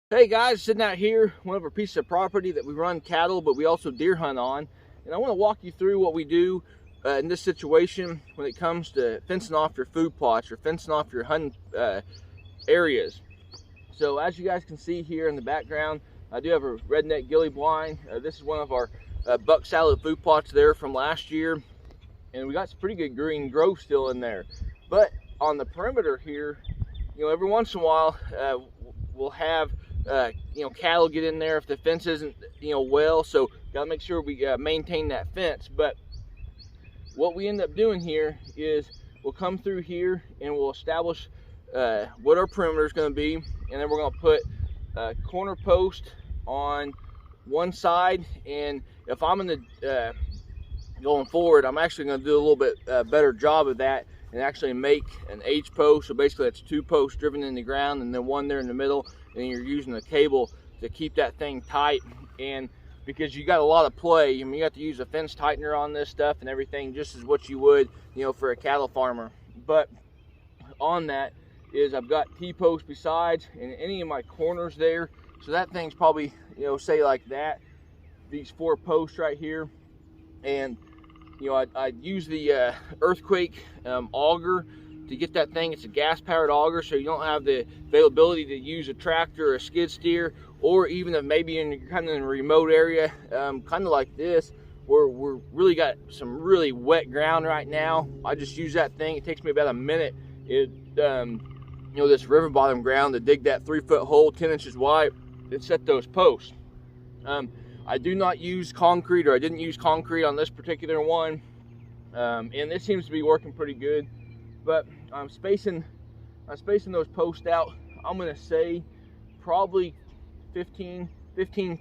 Hey guys, sitting out here, one of our pieces of property that we run cattle, but we also deer hunt on. And I want to walk you through what we do in this situation when it comes to fencing off your food plots or fencing off your hunting areas. So as you guys can see here in the background, I do have a redneck ghillie blind. This is one of our buck salad food plots there from last year. And we got some pretty good green growth still in there. But on the perimeter here, every once in a while, we'll have cattle get in there if the fence isn't well, so gotta make sure we maintain that fence. But what we end up doing here is we'll come through here and we'll establish what our perimeter is going to be, and then we're going to put a corner post on one side. And if I'm in the going forward, I'm actually going to do a little bit better job of that and actually make an H post. So basically that's two posts driven in the ground and then one there in the middle, and you're using a cable to keep that thing tight. And because you got a lot of play, you got to use a fence tightener on this stuff and everything, just as what you would for a cattle farmer. But on that is I've got T-posts besides, and any of my corners there, so that thing's probably say like that, these four posts right here. And I'd use the earthquake auger to get that thing. It's a gas powered auger, so you don't have the availability to use a tractor or a skid steer, or even if maybe you're kind of in a remote area, kind of like this, where we're really got some really wet ground right now. I just use that thing. It takes me about a minute. This river bottom ground, to dig that 3-foot hole 10 inches wide and set those posts. I do not use concrete, or I didn't use concrete on this particular one, and this seems to be working pretty good. But I'm spacing those posts out, I'm gonna say probably 15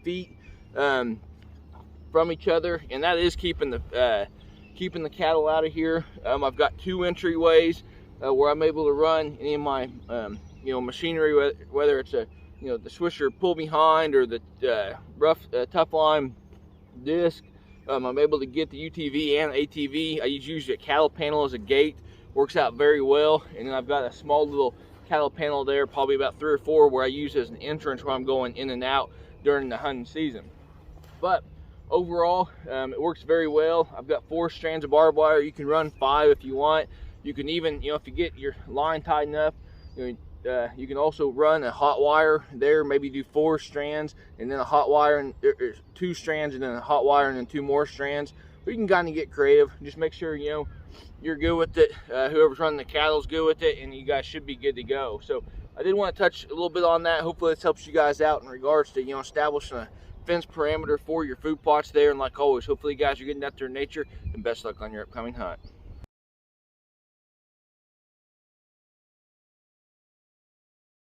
feet from each other, and that is keeping the cattle out of here. I've got two entryways where I'm able to run any of my machinery, whether it's the Swisher pull behind or the rough tough line disc. I'm able to get the UTV and ATV. I use a cattle panel as a gate. Works out very well. And then I've got a small little cattle panel there, probably about 3 or 4, where I use as an entrance where I'm going in and out during the hunting season. But overall, it works very well. I've got 4 strands of barbed wire. You can run 5 if you want. You can even, if you get your line tight enough, you can also run a hot wire there, maybe do 4 strands and then a hot wire, and 2 strands and then a hot wire and then 2 more strands. But you can kind of get creative. Just make sure you're good with it. Whoever's running the cattle is good with it, and you guys should be good to go. So I did want to touch a little bit on that. Hopefully this helps you guys out in regards to establishing a fence parameter for your food plots there. And like always, hopefully you guys are getting out there in nature, and best luck on your upcoming hunt.